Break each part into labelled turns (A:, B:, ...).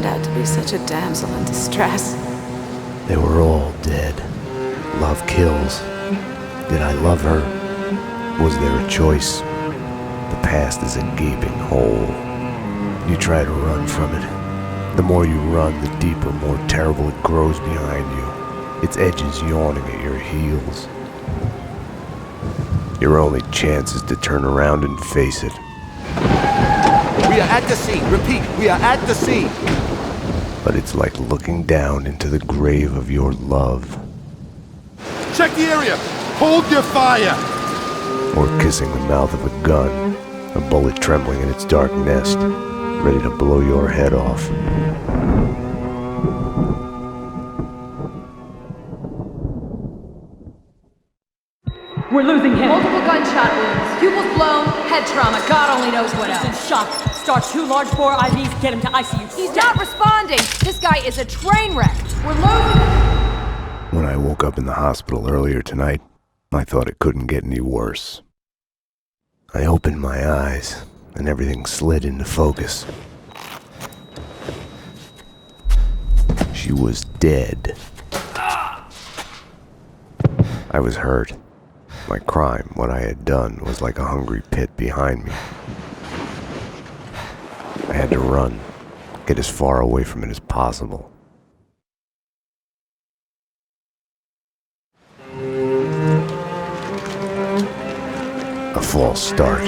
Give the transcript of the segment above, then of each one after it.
A: turned out to be such a damsel in distress.
B: They were all dead. Love kills. Did I love her? Was there a choice? The past is a gaping hole. You try to run from it. The more you run, the deeper, more terrible it grows behind you, its edges yawning at your heels. Your only chance is to turn around and face it.
C: We are at the scene. Repeat, we are at the scene.
B: But it's like looking down into the grave of your love.
C: Check the area. Hold your fire.
B: Or kissing the mouth of a gun, a bullet trembling in its dark nest, ready to blow your head off.
D: We're losing him.
E: Multiple gunshot wounds. Pupils blown, head trauma, God only knows what
D: He's in
E: else.
D: shock. Start 2 large bore IVs, get him to ICU.
E: He's not responding. This guy is a train wreck. We're losing him.
B: When I woke up in the hospital earlier tonight, I thought it couldn't get any worse. I opened my eyes, and everything slid into focus. She was dead. I was hurt. My crime, what I had done, was like a hungry pit behind me. I had to run, get as far away from it as possible. A false start.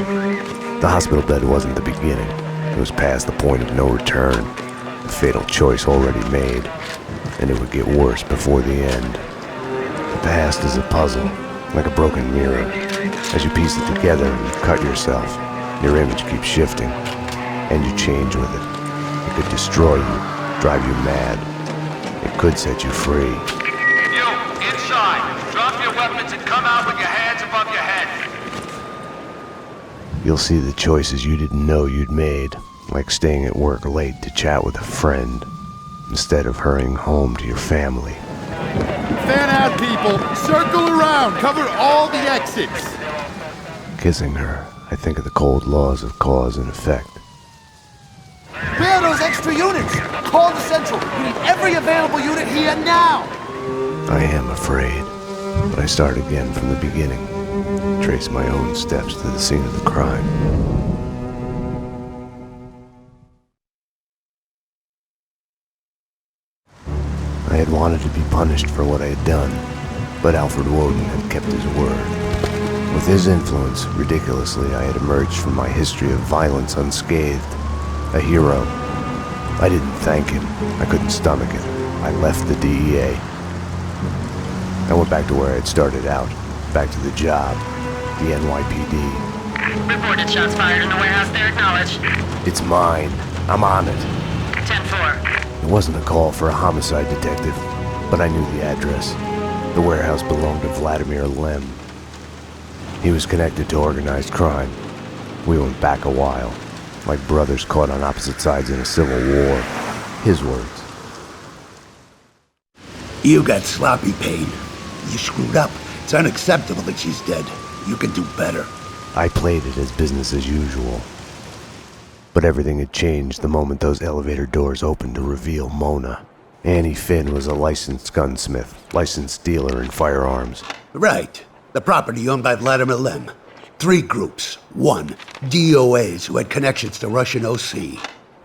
B: The hospital bed wasn't the beginning. It was past the point of no return. The fatal choice already made, and it would get worse before the end. The past is a puzzle, like a broken mirror. As you piece it together and cut yourself, your image keeps shifting, and you change with it. It could destroy you, drive you mad. It could set you free.
F: You, inside. Drop your weapons and come out with your hands above your head.
B: You'll see the choices you didn't know you'd made, like staying at work late to chat with a friend, instead of hurrying home to your family.
C: Fan out, people. Circle around. Cover all the exits.
B: Kissing her, I think of the cold laws of cause and effect.
C: Where are those extra units? Call the central. We need every available unit here now.
B: I am afraid, but I start again from the beginning, trace my own steps to the scene of the crime. I had wanted to be punished for what I had done, but Alfred Woden had kept his word. With his influence, ridiculously, I had emerged from my history of violence unscathed, a hero. I didn't thank him. I couldn't stomach it. I left the DEA. I went back to where I had started out, back to the job, the NYPD.
G: Reported shots fired in the warehouse there, acknowledged.
B: It's mine. I'm on it.
G: 10-4.
B: It wasn't a call for a homicide detective, but I knew the address. The warehouse belonged to Vladimir Lem. He was connected to organized crime. We went back a while, like brothers caught on opposite sides in a civil war. His words.
H: You got sloppy, Payne. You screwed up. It's unacceptable that she's dead. You can do better.
B: I played it as business as usual. But everything had changed the moment those elevator doors opened to reveal Mona. Annie Finn was a licensed gunsmith, licensed dealer in firearms.
H: Right. The property owned by Vladimir Lem. 3 groups. 1, DOAs who had connections to Russian OC.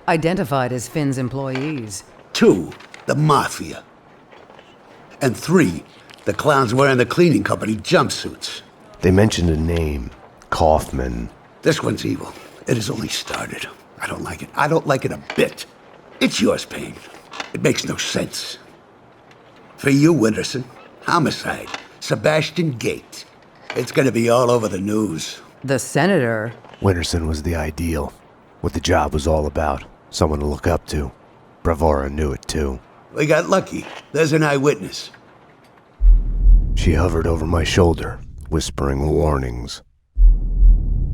I: Identified as Finn's employees.
H: 2, the Mafia. And 3, the clowns wearing the cleaning company jumpsuits.
B: They mentioned a name, Kaufman.
H: This one's evil. It has only started. I don't like it. I don't like it a bit. It's yours, Payne. It makes no sense. For you, Winterson, homicide. Sebastian Gate. It's gonna be all over the news.
I: The senator?
B: Winterson was the ideal. What the job was all about. Someone to look up to. Bravura knew it too.
H: We got lucky. There's an eyewitness.
B: She hovered over my shoulder, whispering warnings.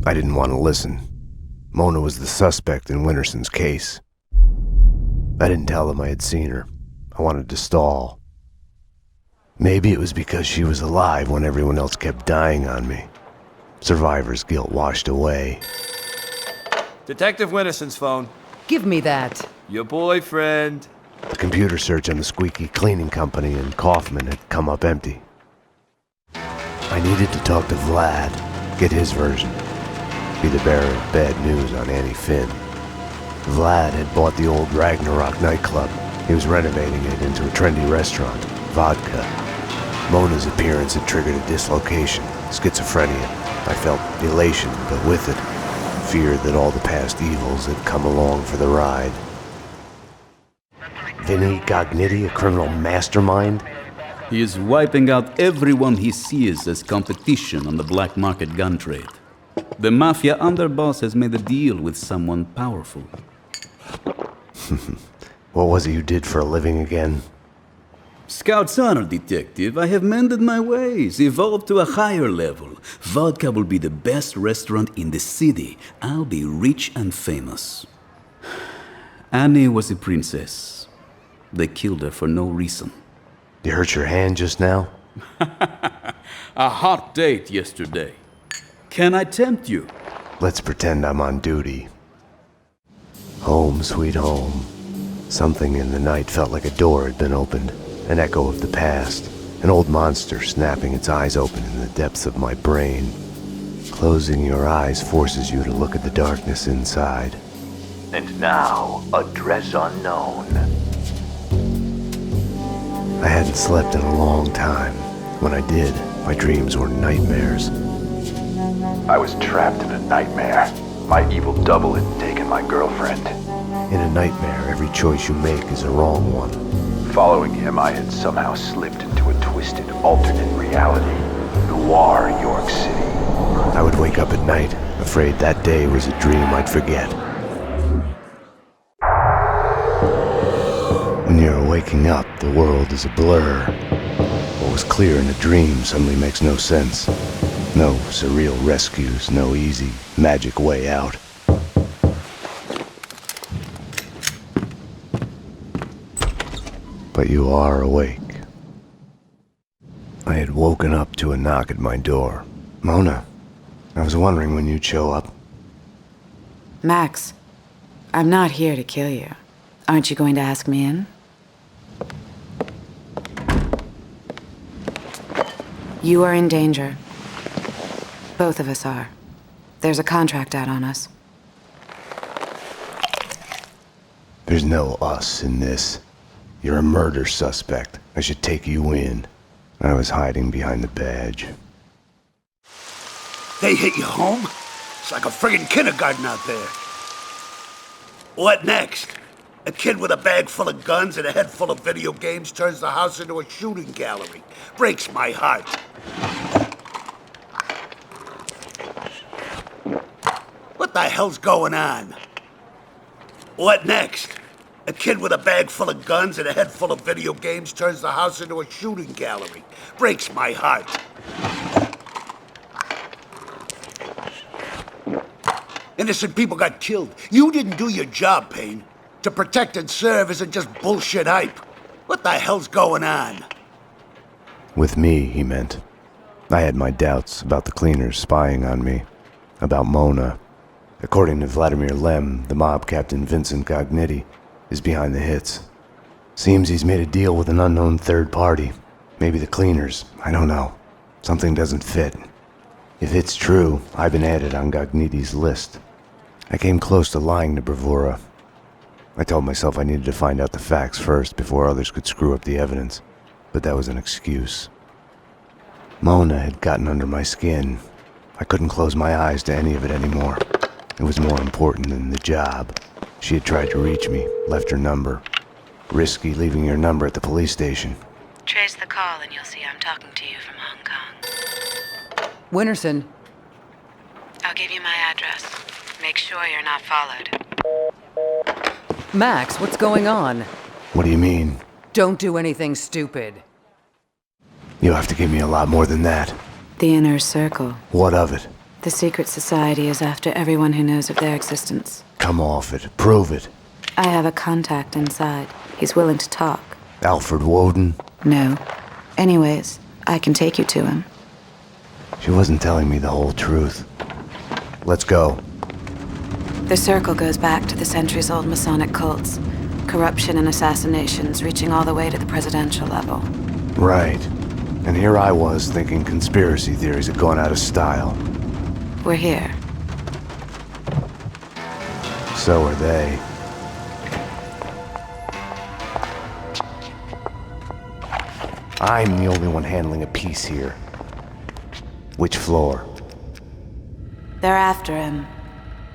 B: I didn't want to listen. Mona was the suspect in Winterson's case. I didn't tell them I had seen her. I wanted to stall. Maybe it was because she was alive when everyone else kept dying on me. Survivor's guilt washed away.
C: Detective Winterson's phone.
I: Give me that.
J: Your boyfriend.
B: The computer search on the squeaky cleaning company and Kaufman had come up empty. I needed to talk to Vlad, get his version, be the bearer of bad news on Annie Finn. Vlad had bought the old Ragnarok nightclub. He was renovating it into a trendy restaurant, Vodka. Mona's appearance had triggered a dislocation, schizophrenia. I felt elation, but with it, fear that all the past evils had come along for the ride. Vinny Gognitti, a criminal mastermind?
K: He is wiping out everyone he sees as competition on the black market gun trade. The mafia underboss has made a deal with someone powerful.
B: What was it you did for a living again?
K: Scout's honor, detective. I have mended my ways, evolved to a higher level. Vodka will be the best restaurant in the city. I'll be rich and famous. Annie was a princess. They killed her for no reason.
B: You hurt your hand just now?
K: A hot date yesterday. Can I tempt you?
B: Let's pretend I'm on duty. Home, sweet home. Something in the night felt like a door had been opened. An echo of the past. An old monster snapping its eyes open in the depths of my brain. Closing your eyes forces you to look at the darkness inside.
L: And now, address unknown.
B: I hadn't slept in a long time. When I did, my dreams were nightmares.
L: I was trapped in a nightmare. My evil double had taken my girlfriend.
B: In a nightmare, every choice you make is a wrong one.
L: Following him, I had somehow slipped into a twisted, alternate reality. Noir, York City.
B: I would wake up at night, afraid that day was a dream I'd forget. When you're waking up, the world is a blur. What was clear in a dream suddenly makes no sense. No surreal rescues, no easy, magic way out. But you are awake. I had woken up to a knock at my door. Mona, I was wondering when you'd show up.
A: Max, I'm not here to kill you. Aren't you going to ask me in? You are in danger. Both of us are. There's a contract out on us.
B: There's no us in this. You're a murder suspect. I should take you in. I was hiding behind the badge.
H: They hit you home? It's like a friggin' kindergarten out there. What next? A kid with a bag full of guns and a head full of video games turns the house into a shooting gallery. Breaks my heart. What the hell's going on? What next? A kid with a bag full of guns and a head full of video games turns the house into a shooting gallery. Breaks my heart. Innocent people got killed. You didn't do your job, Payne. To protect and serve isn't just bullshit hype. What the hell's going on?
B: With me, he meant. I had my doubts about the cleaners spying on me. About Mona. According to Vladimir Lem, the mob captain Vincent Gognitti is behind the hits. Seems he's made a deal with an unknown third party. Maybe the cleaners. I don't know. Something doesn't fit. If it's true, I've been added on Gognitti's list. I came close to lying to Bravura. I told myself I needed to find out the facts first before others could screw up the evidence, but that was an excuse. Mona had gotten under my skin. I couldn't close my eyes to any of it anymore. It was more important than the job. She had tried to reach me, left her number. Risky leaving your number at the police station.
A: Trace the call and you'll see I'm talking to you from Hong Kong.
I: Winterson.
A: I'll give you my address. Make sure you're not followed.
I: Max, what's going on?
B: What do you mean?
I: Don't do anything stupid.
B: You'll have to give me a lot more than that.
A: The Inner Circle.
B: What of it?
A: The secret society is after everyone who knows of their existence.
B: Come off it. Prove it.
A: I have a contact inside. He's willing to talk.
B: Alfred Woden?
A: No. Anyways, I can take you to him.
B: She wasn't telling me the whole truth. Let's go.
A: The circle goes back to the centuries-old Masonic cults. Corruption and assassinations reaching all the way to the presidential level.
B: Right. And here I was thinking conspiracy theories had gone out of style.
A: We're here.
B: So are they. I'm the only one handling a piece here. Which floor?
A: They're after him.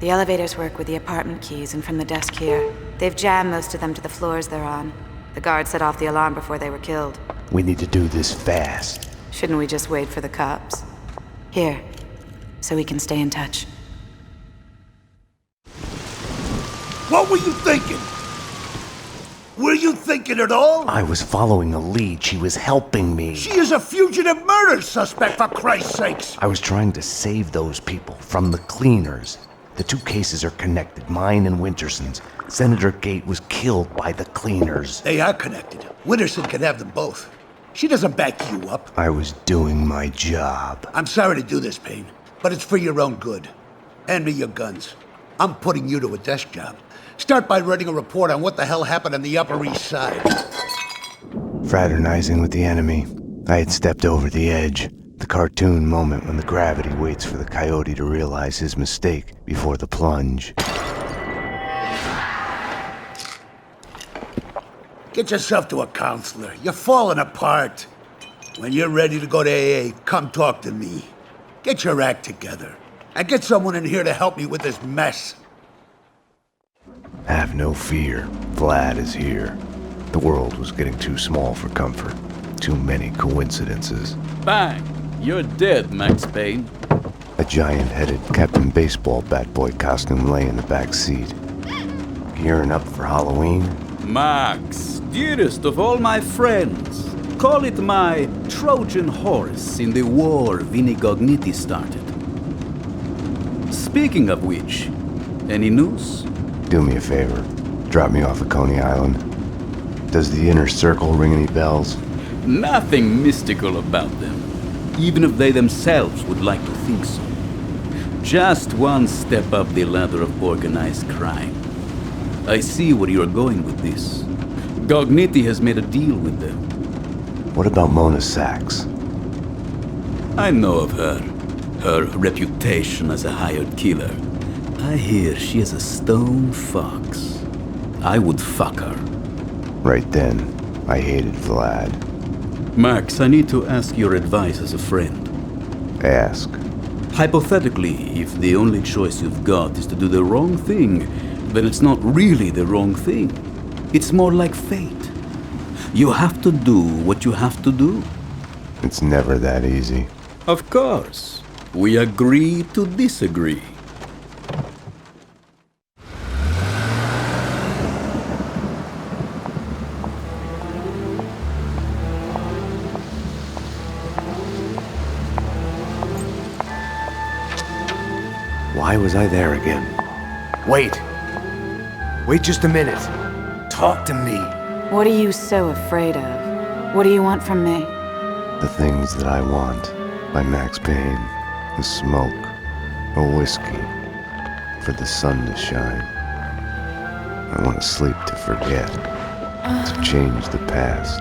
A: The elevators work with the apartment keys and from the desk here. They've jammed most of them to the floors they're on. The guard set off the alarm before they were killed.
B: We need to do this fast.
A: Shouldn't we just wait for the cops? Here, so we can stay in touch.
H: What were you thinking? Were you thinking at all?
B: I was following a lead. She was helping me.
H: She is a fugitive murder suspect, for Christ's sakes!
B: I was trying to save those people from the cleaners. The two cases are connected, mine and Winterson's. Senator Gate was killed by the cleaners.
H: They are connected. Winterson can have them both. She doesn't back you up.
B: I was doing my job.
H: I'm sorry to do this, Payne, but it's for your own good. Hand me your guns. I'm putting you to a desk job. Start by writing a report on what the hell happened on the Upper East Side.
B: Fraternizing with the enemy, I had stepped over the edge. The cartoon moment when the gravity waits for the coyote to realize his mistake before the plunge.
H: Get yourself to a counselor. You're falling apart. When you're ready to go to AA, come talk to me. Get your act together. And get someone in here to help me with this mess.
B: Have no fear. Vlad is here. The world was getting too small for comfort. Too many coincidences.
K: Bang! You're dead, Max Payne.
B: A giant-headed Captain Baseball bat boy costume lay in the back seat. Gearing up for Halloween?
K: Max, dearest of all my friends. Call it my Trojan horse in the war Vinnie Gognitti started. Speaking of which, any news?
B: Do me a favor. Drop me off at Coney Island. Does the inner circle ring any bells?
K: Nothing mystical about them, even if they themselves would like to think so. Just one step up the ladder of organized crime. I see where you're going with this. Gognitti has made a deal with them.
B: What about Mona Sachs?
K: I know of her. Her reputation as a hired killer. I hear she is a stone fox. I would fuck her.
B: Right then, I hated Vlad.
K: Max, I need to ask your advice as a friend.
B: Ask.
K: Hypothetically, if the only choice you've got is to do the wrong thing, then it's not really the wrong thing. It's more like fate. You have to do what you have to do.
B: It's never that easy.
K: Of course. We agree to disagree.
B: Why was I there again? Wait! Wait just a minute. Talk to me.
A: What are you so afraid of? What do you want from me?
B: The Things That I Want by Max Payne. The smoke. A whiskey. For the sun to shine. I want to sleep to forget. To change the past.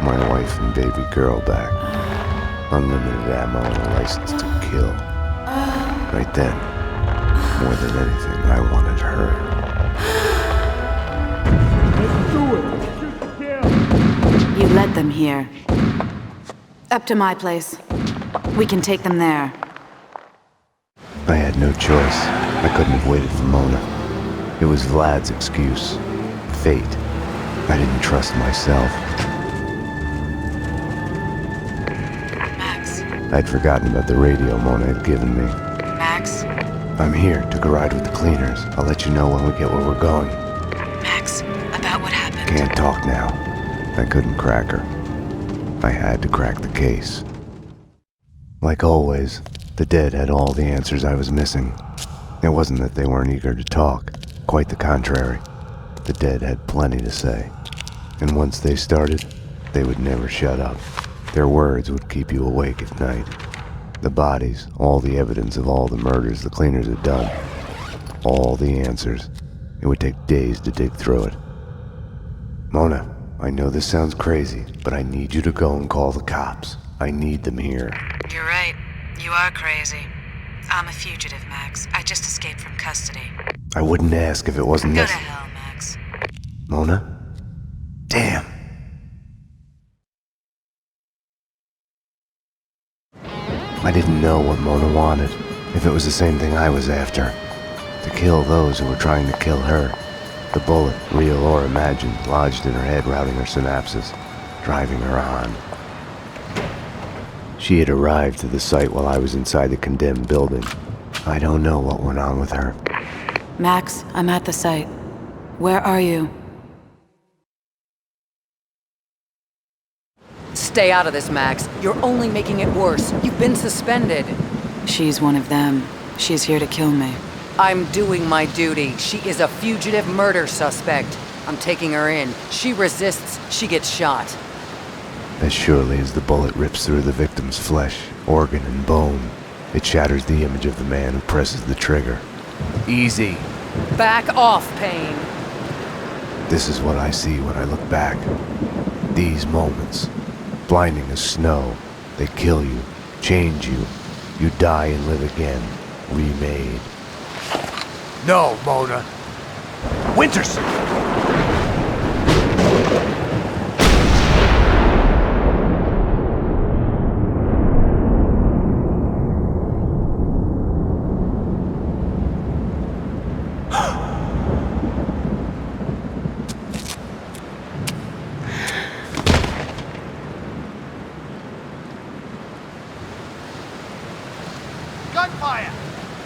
B: My wife and baby girl back. Unlimited ammo and a license to kill. Right then, more than anything, I wanted her.
A: You led them here. Up to my place. We can take them there.
B: I had no choice. I couldn't have waited for Mona. It was Vlad's excuse. Fate. I didn't trust myself.
A: Max.
B: I'd forgotten about the radio Mona had given me.
A: Max.
B: I'm here. Took a ride with the cleaners. I'll let you know when we get where we're going.
A: Max, about what happened.
B: Can't talk now. I couldn't crack her. I had to crack the case. Like always, the dead had all the answers I was missing. It wasn't that they weren't eager to talk. Quite the contrary. The dead had plenty to say. And once they started, they would never shut up. Their words would keep you awake at night. The bodies, all the evidence of all the murders the cleaners had done. all the answers. It would take days to dig through it. Mona, I know this sounds crazy, but I need you to go and call the cops. I need them here.
A: You're right. You are crazy. I'm a fugitive, Max. I just escaped from custody.
B: I wouldn't ask if it wasn't
A: Go to
B: necessary.
A: hell, Max.
B: Mona? Damn. I didn't know what Mona wanted, if it was the same thing I was after. To kill those who were trying to kill her. The bullet, real or imagined, lodged in her head, routing her synapses, driving her on. She had arrived to the site while I was inside the condemned building. I don't know what went on with her.
A: Max, I'm at the site. Where are you?
I: Stay out of this, Max. You're only making it worse. You've been suspended.
A: She's one of them. She's here to kill me.
I: I'm doing my duty. She is a fugitive murder suspect. I'm taking her in. She resists, she gets shot.
B: As surely as the bullet rips through the victim's flesh, organ, and bone, it shatters the image of the man who presses the trigger. Easy.
I: Back off, Payne.
B: This is what I see when I look back. These moments. Blinding as snow. They kill you, change you. You die and live again, remade.
C: No, Mona. Winterson! Gunfire!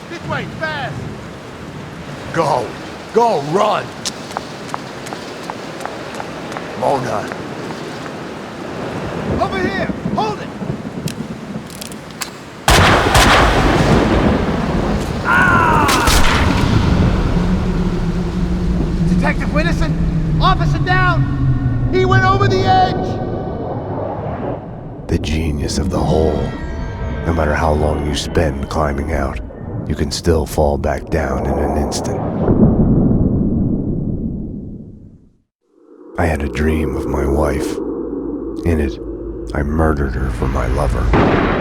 C: This way, fast! Go! Go, run! Mona! Over here! Hold it! Ah! Detective Winterson! Officer down! He went over the edge!
B: The genius of the hole. No matter how long you spend climbing out, you can still fall back down in an instant. I had a dream of my wife. In it, I murdered her for my lover.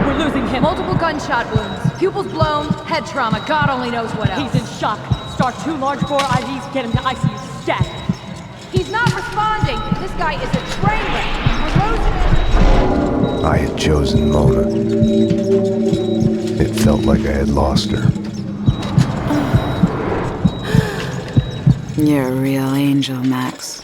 D: We're losing him.
E: Multiple gunshot wounds, pupils blown, head trauma, God only knows what else.
D: He's in shock. Start 2 large bore IVs, get him to ICU stat.
E: He's not responding. This guy is a train wreck. We're losing him.
B: I had chosen Mona. It felt like I had lost her.
A: You're a real angel, Max.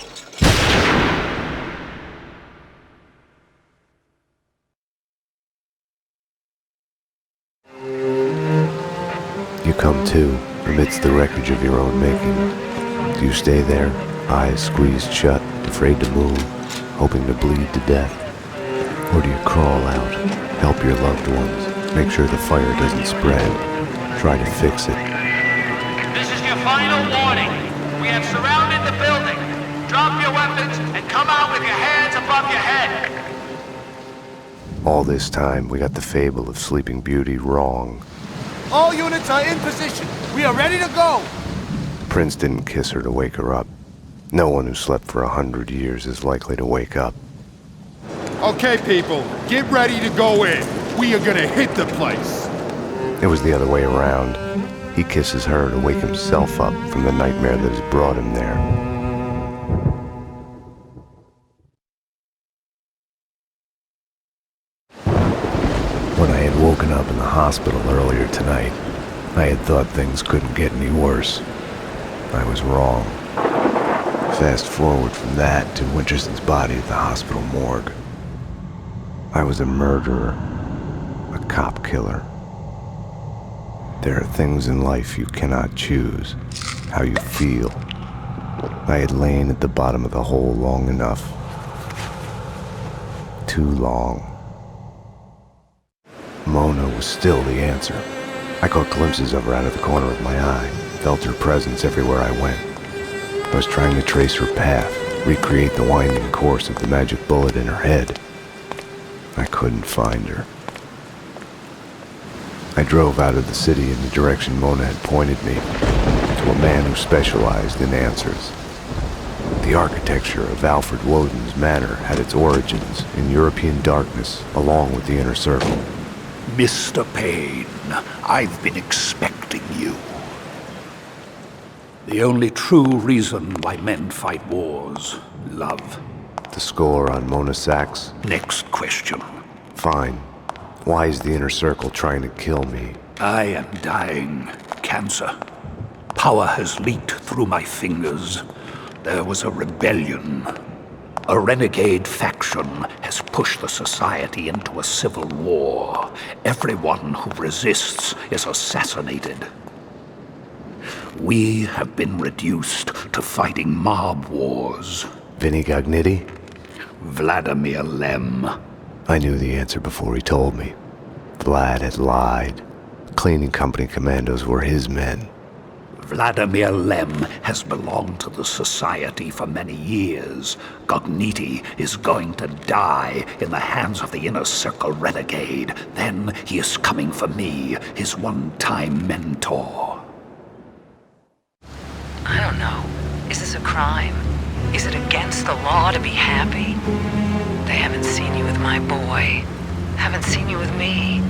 B: You come to, amidst the wreckage of your own making. Do you stay there, eyes squeezed shut, afraid to move, hoping to bleed to death? Or do you crawl out, help your loved ones, make sure the fire doesn't spread, try to fix it?
F: This is your final warning. We have surrounded the building. Drop your weapons and come out with your hands above your head.
B: All this time, we got the fable of Sleeping Beauty wrong.
C: All units are in position. We are ready to go.
B: Prince didn't kiss her to wake her up. No one who slept for 100 years is likely to wake up.
J: Okay, people, get ready to go in. We are gonna hit the place.
B: It was the other way around. He kisses her to wake himself up from the nightmare that has brought him there. When I had woken up in the hospital earlier tonight, I had thought things couldn't get any worse. I was wrong. Fast forward from that to Winterson's body at the hospital morgue. I was a murderer, a cop killer. There are things in life you cannot choose, how you feel. I had lain at the bottom of the hole long enough. Too long. Mona was still the answer. I caught glimpses of her out of the corner of my eye, felt her presence everywhere I went. I was trying to trace her path, recreate the winding course of the magic bullet in her head. I couldn't find her. I drove out of the city in the direction Mona had pointed me. to a man who specialized in answers. The architecture of Alfred Woden's manor had its origins in European darkness, along with the Inner Circle.
M: Mr. Payne, I've been expecting you. The only true reason why men fight wars, love.
B: The score on Mona Sachs?
M: Next question.
B: Fine. Why is the Inner Circle trying to kill me?
M: I am dying. Cancer. Power has leaked through my fingers. There was a rebellion. A renegade faction has pushed the society into a civil war. Everyone who resists is assassinated. We have been reduced to fighting mob wars.
B: Vinny Gognitti?
M: Vladimir Lem.
B: I knew the answer before he told me. Vlad had lied. The cleaning company commandos were his men.
M: Vladimir Lem has belonged to the Society for many years. Gognitti is going to die in the hands of the Inner Circle renegade. Then he is coming for me, his one-time mentor.
I: I don't know. Is this a crime? Is it against the law to be happy? They haven't seen you with my boy. Haven't seen you with me.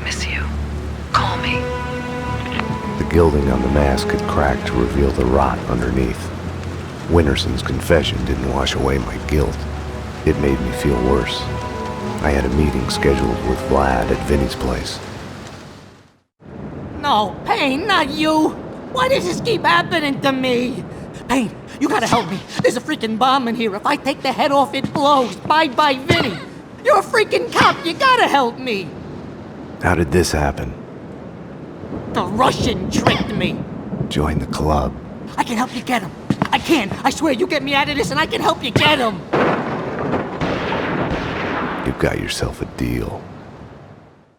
I: Miss you. Call me.
B: The gilding on the mask had cracked to reveal the rot underneath. Winterson's confession didn't wash away my guilt. It made me feel worse. I had a meeting scheduled with Vlad at Vinny's place.
D: No, Payne, not you! Why does this keep happening to me? Payne, you gotta help me. There's a freaking bomb in here. If I take the head off, it blows. Bye-bye, Vinny. You're a freaking cop. You gotta help me.
B: How did this happen?
D: The Russian tricked me.
B: Join the club.
D: I can help you get him. I can. I swear, you get me out of this and I can help you get him.
B: You've got yourself a deal.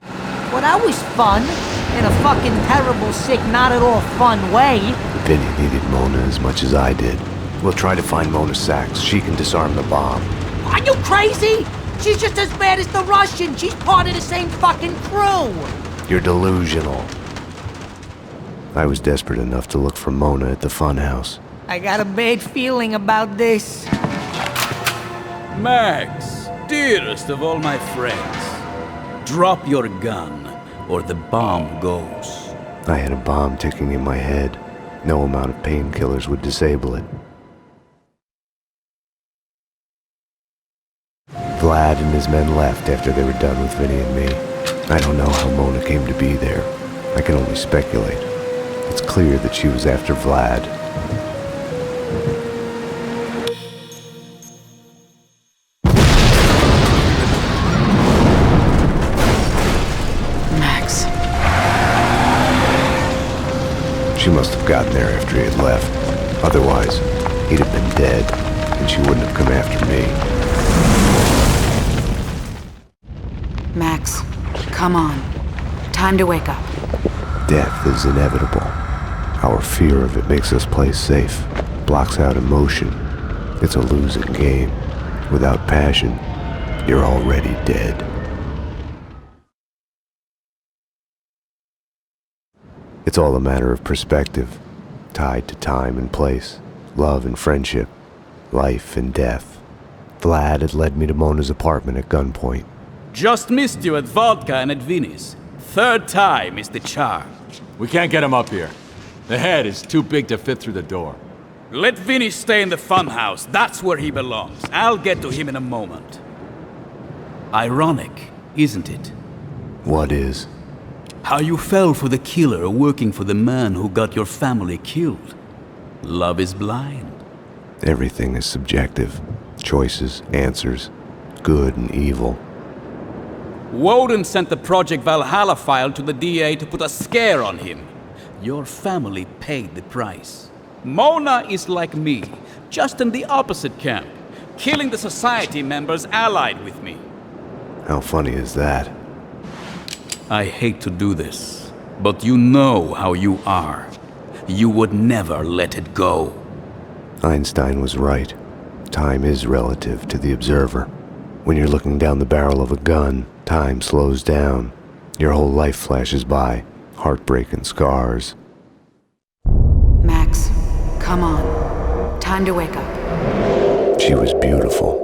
D: Well, that was fun. In a fucking terrible, sick, not at all fun way.
B: Vinny needed Mona as much as I did. We'll try to find Mona Sachs. She can disarm the bomb.
D: Are you crazy? She's just as bad as the Russian. She's part of the same fucking crew.
B: You're delusional. I was desperate enough to look for Mona at the funhouse.
D: I got a bad feeling about this.
K: Max, dearest of all my friends, drop your gun, or the bomb goes.
B: I had a bomb ticking in my head. No amount of painkillers would disable it. Vlad and his men left after they were done with Vinny and me. I don't know how Mona came to be there. I can only speculate. It's clear that she was after Vlad.
A: Max.
B: She must have gotten there after he had left. Otherwise, he'd have been dead, and she wouldn't have come after me.
A: Max, come on. Time to wake up.
B: Death is inevitable. Our fear of it makes us play safe, blocks out emotion. It's a losing game. Without passion, you're already dead. It's all a matter of perspective, tied to time and place, love and friendship, life and death. Vlad had led me to Mona's apartment at gunpoint.
K: Just missed you at vodka and at Vinny's. Third time is the charm.
N: We can't get him up here. The head is too big to fit through the door.
K: Let Vinny stay in the funhouse. That's where he belongs. I'll get to him in a moment. Ironic, isn't it?
B: What is?
K: How you fell for the killer working for the man who got your family killed. Love is blind.
B: Everything is subjective. Choices, answers, good and evil.
K: Woden sent the Project Valhalla file to the DA to put a scare on him. Your family paid the price. Mona is like me, just in the opposite camp, killing the society members allied with me.
B: How funny is that?
K: I hate to do this, but you know how you are. You would never let it go.
B: Einstein was right. Time is relative to the observer. When you're looking down the barrel of a gun, time slows down. Your whole life flashes by, heartbreak and scars.
A: Come on. Time to wake up.
B: She was beautiful.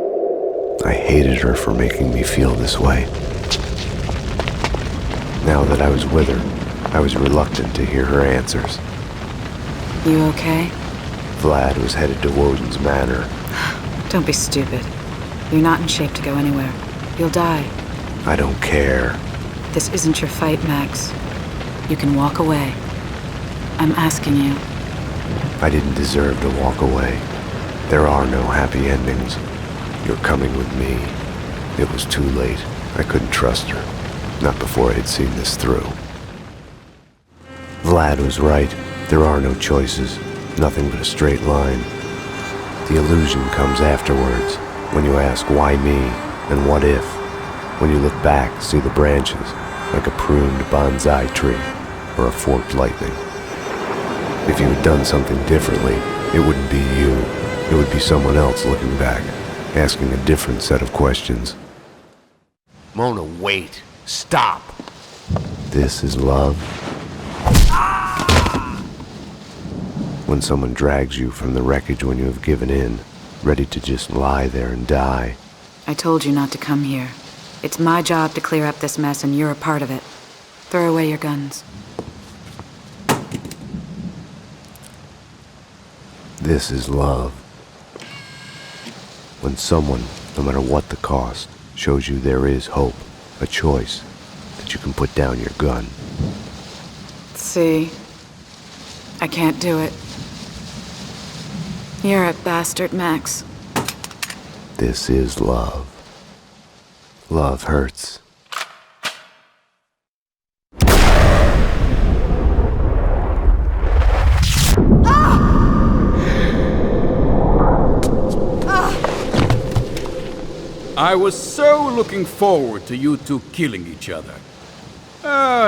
B: I hated her for making me feel this way. Now that I was with her, I was reluctant to hear her answers.
A: You okay?
B: Vlad was headed to Woden's Manor.
A: Don't be stupid. You're not in shape to go anywhere. You'll die.
B: I don't care.
A: This isn't your fight, Max. You can walk away. I'm asking you.
B: I didn't deserve to walk away. There are no happy endings. You're coming with me. It was too late. I couldn't trust her. Not before I had seen this through. Vlad was right. There are no choices. Nothing but a straight line. The illusion comes afterwards, when you ask why me and what if. When you look back, see the branches, like a pruned bonsai tree or a forked lightning. If you had done something differently, it wouldn't be you. It would be someone else looking back, asking a different set of questions.
C: Mona, wait. Stop.
B: This is love. When someone drags you from the wreckage when you have given in, ready to just lie there and die.
A: I told you not to come here. It's my job to clear up this mess, and you're a part of it. Throw away your guns.
B: This is love. When someone, no matter what the cost, shows you there is hope, a choice, that you can put down your gun.
A: See? I can't do it. You're a bastard, Max.
B: This is love. Love hurts.
K: I was so looking forward to you two killing each other.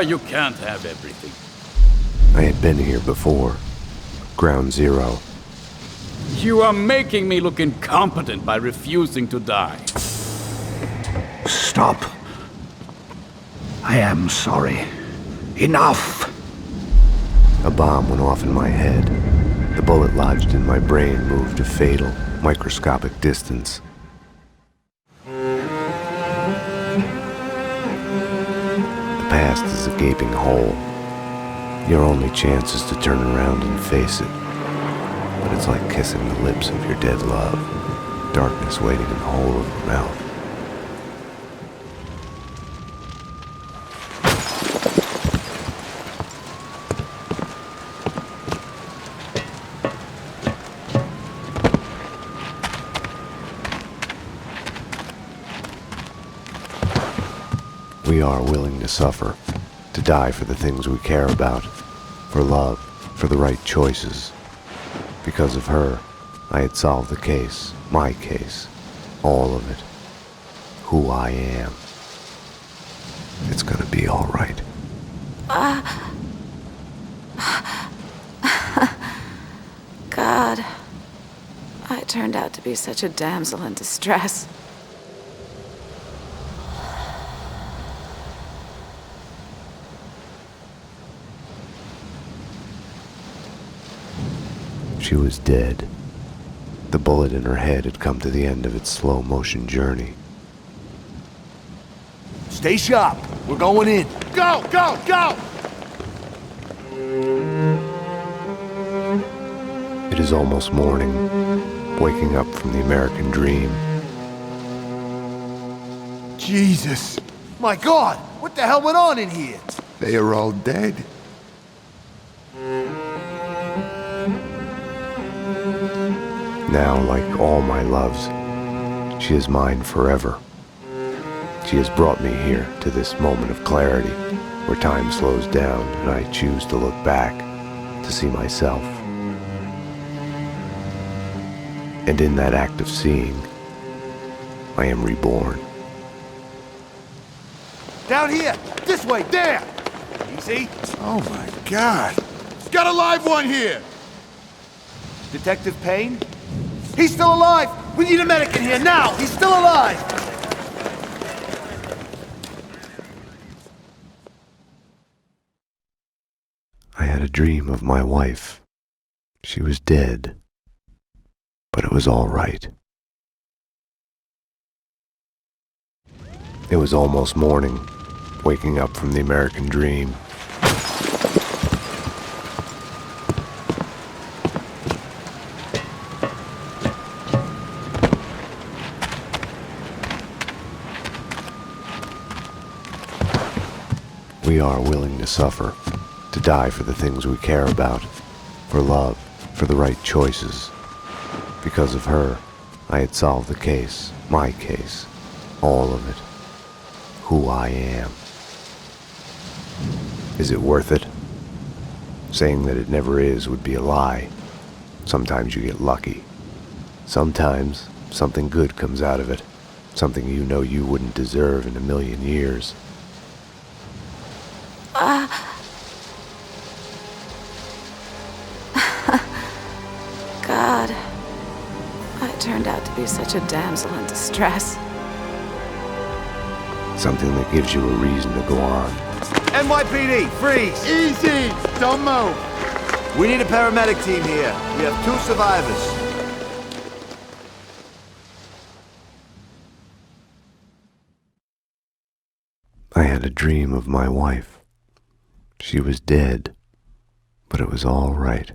K: You can't have everything.
B: I had been here before. Ground Zero.
K: You are making me look incompetent by refusing to die.
M: Stop. I am sorry. Enough!
B: A bomb went off in my head. The bullet lodged in my brain moved a fatal, microscopic distance. The past is a gaping hole. Your only chance is to turn around and face it. But it's like kissing the lips of your dead love. Darkness waiting in the hole of your mouth. We are willing to suffer, to die for the things we care about, for love, for the right choices. Because of her, I had solved the case, my case, all of it, who I am. It's gonna be all right.
A: God, I turned out to be such a damsel in distress.
B: She was dead. The bullet in her head had come to the end of its slow-motion journey.
C: Stay sharp. We're going in. Go, go, go!
B: It is almost morning, waking up from the American dream.
C: Jesus. My God, what the hell went on in here?
J: They are all dead.
B: Now, like all my loves, she is mine forever. She has brought me here to this moment of clarity, where time slows down and I choose to look back, to see myself. And in that act of seeing, I am reborn.
C: Down here! This way! There! Easy.
J: Oh my God. Got a live one here!
C: Detective Payne? He's still alive! We need a medic in here now! He's still alive!
B: I had a dream of my wife. She was dead, but it was all right. It was almost morning, waking up from the American dream. We are willing to suffer, to die for the things we care about, for love, for the right choices. Because of her, I had solved the case, my case, all of it, who I am. Is it worth it? Saying that it never is would be a lie. Sometimes you get lucky. Sometimes something good comes out of it, something you know you wouldn't deserve in a million years.
A: God, I turned out to be such a damsel in distress.
B: Something that gives you a reason to go on.
C: NYPD, freeze!
J: Easy! Don't move!
C: We need a paramedic team here. We have 2 survivors.
B: I had a dream of my wife. She was dead, but it was all right.